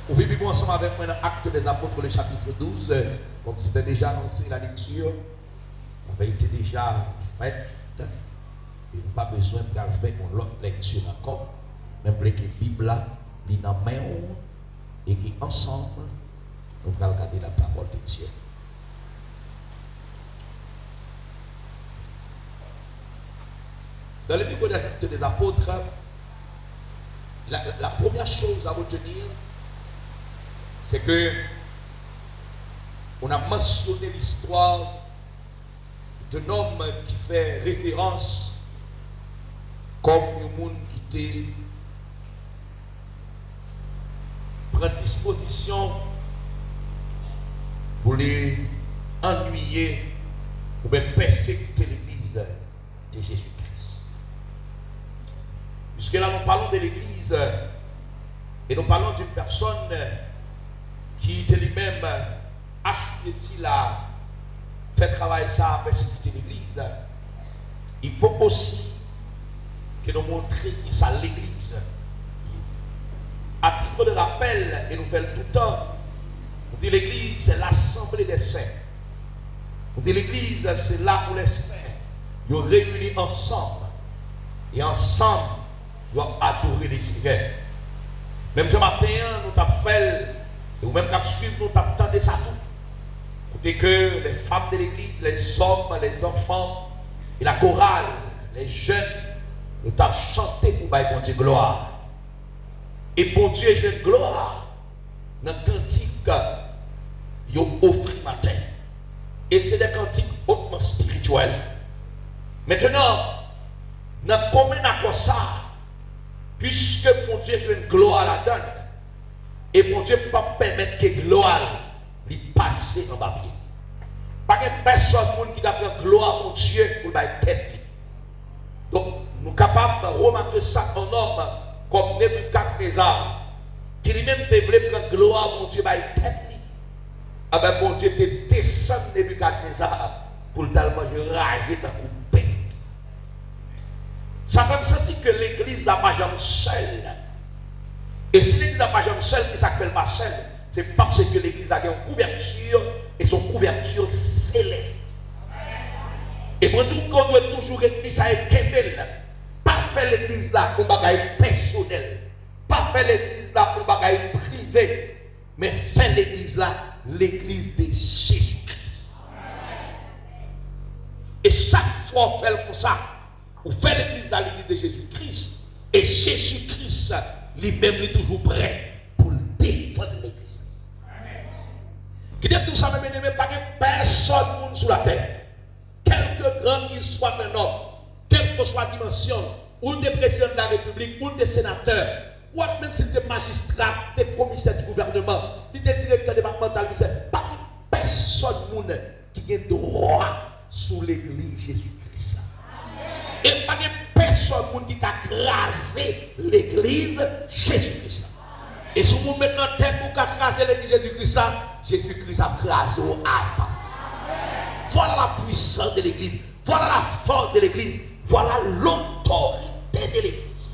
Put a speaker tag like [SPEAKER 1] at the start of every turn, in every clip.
[SPEAKER 1] On vit ensemble avec moi dans Actes des Apôtres, le chapitre 12, comme c'était déjà annoncé la lecture, on avait été déjà faite, et nous pas besoin de faire une autre lecture encore, même que la Bible là, lit dans la main, et qui ensemble, nous allons regarder la parole de Dieu. Dans le livre des Actes des Apôtres, la première chose à retenir, c'est que on a mentionné l'histoire d'un homme qui fait référence comme un monde qui prend disposition pour les ennuyer ou bien persécuter l'église de Jésus-Christ. Puisque là nous parlons de l'église et nous parlons d'une personne qui était lui-même assujetti à faire travailler ça à persécuter l'église, il faut aussi que nous montrions qui ça l'église. À titre de rappel, et nous faisons tout le temps, on dit l'église c'est l'assemblée des saints. On dit l'église c'est là où les saints ils sont réunis ensemble. Et ensemble, ils ont adoré les Seigneurs. Même ce matin, nous avons fait, ou même quand suivre, nous avons entendu ça tout. On dit que les femmes de l'église, les hommes, les enfants, et la chorale, les jeunes, nous avons chanté pour bon Dieu gloire. Et bon Dieu, j'ai gloire dans le cantique qu'ils ont offert matin. Et c'est des cantiques hautement spirituels. Maintenant, dans combien accord ça, puisque mon Dieu, j'ai une gloire la donne, et mon Dieu ne peut pas permettre que gloire lui passe en papier. Pas que personne qui a pris gloire mon Dieu pour la tête. Donc, nous sommes capables de remarquer ça en homme comme Nebuchadnezzar, qui lui-même voulait prendre gloire mon Dieu par la tête. Ah ben mon Dieu te descend Nebuchadnezzar pour tellement je rage ta coupe. Ça fait me sentir que l'église n'a pas jamais seule. Et si l'église n'a pas jamais seule, qui s'appelle pas seule, c'est parce que l'église a une couverture et son couverture céleste. Et pour dire qu'on doit toujours être ça et qu'elle pas faire l'église là pour bagaille personnel, pas faire l'église là pour bagaille privé, mais faire l'église là, l'église de Jésus-Christ. Et chaque fois on fait comme ça, on fait l'église là, l'église de Jésus-Christ, et Jésus-Christ lui-même est toujours prêt pour défendre l'église. Qui dit tout ça, même aimé, pas que personne sur la terre, quelque grand qu'il soit un homme, quelle que soit la dimension, ou des présidents de la République, ou des sénateurs, ou même si des magistrats, des commissaires du gouvernement, des directeurs départementaux, pas personne qui a droit sur l'église Jésus-Christ. Et pas personne qui a crasé l'église Jésus-Christ. Et si vous mettez en tête pour craser l'église Jésus-Christ, Jésus-Christ a crasé au avant. Voilà la puissance de l'église, voilà la force de l'église, voilà l'autorité de l'église.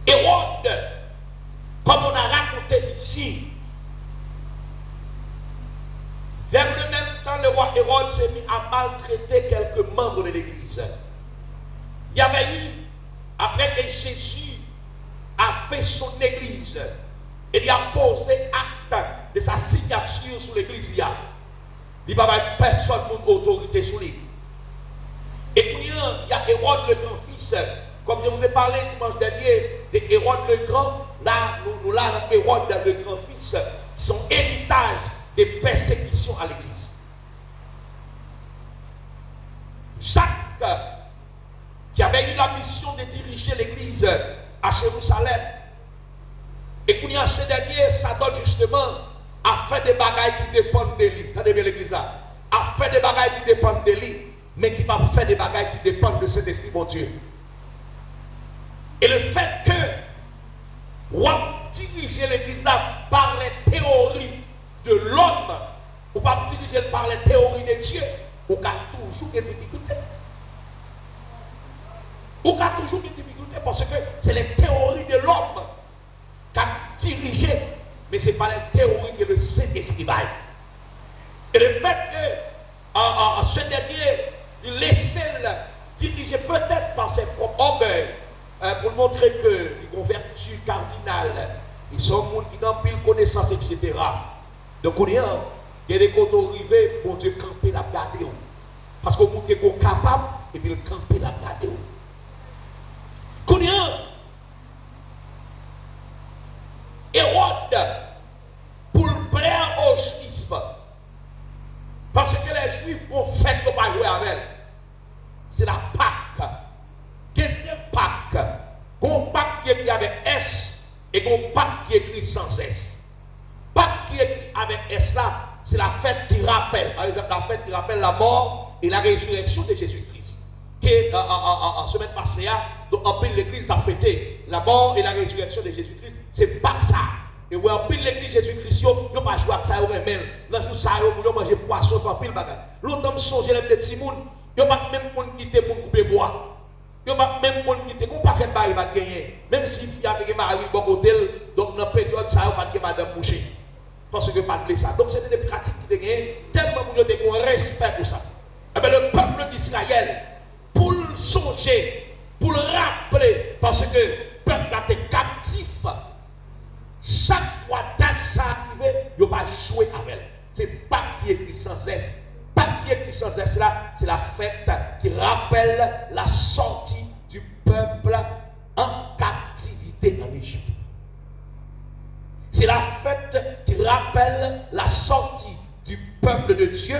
[SPEAKER 1] Hérode, comme on a raconté ici, vers le même temps, le roi Hérode s'est mis à maltraiter quelques membres de l'église. Il y avait eu, après que Jésus a fait son église, il a posé acte de sa signature sur l'église. Il n'y a pas personne qui a autorité sur lui. Et puis il y a Hérode le grand-fils, comme je vous ai parlé dimanche dernier de Hérode le grand, là, nous avons Hérode le grand-fils, qui sont héritage des persécutions à l'église. Jacques, qui avait eu la mission de diriger l'église à Jérusalem, et qu'on y a ce dernier, ça donne justement à faire des bagailles qui dépendent de lui. Attendez bien l'église là. À faire des bagailles qui dépendent de lui, mais qui va faire des bagailles qui dépendent de cet esprit, mon Dieu. Et le fait que on diriger l'église là par les théories de l'homme, ou pas diriger par les théories de Dieu, on a toujours des difficultés. On a toujours des difficultés parce que c'est les théories de l'homme diriger, mais ce n'est pas la théorie que le Saint-Esprit baille. Et le fait que ce dernier, il laisse diriger peut-être par ses propres orgueils, pour montrer qu'il a une vertu cardinale, ils sont des gens qui ont pile connaissance, etc. Donc, il y a des côtés arrivés pour Dieu camper la garder. Parce qu'on montre qu'on est capable et puis le camper la garder. Qu'on y a Hérode pour plaire aux Juifs. Parce que les Juifs ont fait qu'on va jouer avec. C'est la Pâque. Quelle est Pâque? Un Pâque qui est écrit avec S et un Pâque qui est écrit sans S. Pâque qui est écrit avec S là, c'est la fête qui rappelle, par exemple, la fête qui rappelle la mort et la résurrection de Jésus-Christ. Qui en semaine passée, donc en pile l'église a fêté la mort et la résurrection de Jésus-Christ. C'est pas ça. Et ouais, en pile l'église Jésus-Christ, ils n'ont pas joué avec ça, ils ont jour ça, ils ont mangé poisson, ils ont pile bagage. L'autre me songe les petits gens, ils n'ont pas même monde quitter pour couper bois. Ils n'ont pas même monde quitter, qu'on paquet de baril va gagner. Même si il y avait un mari bon hôtel, donc dans la période, ça, ils vont madame boucher. Parce que pas de ça. Donc c'était des pratiques qui étaient tellement pour nous qu'on respect pour ça. Eh bien, le peuple d'Israël, pour le songer, pour le rappeler, parce que le peuple a été captif, chaque fois que ça arrive, il ne va pas jouer avec elle. C'est pas qui écrit sans S. Pas qui écrit sans S là, c'est la fête qui rappelle la sortie du peuple en captivité en Égypte. C'est la fête qui rappelle la sortie du peuple de Dieu.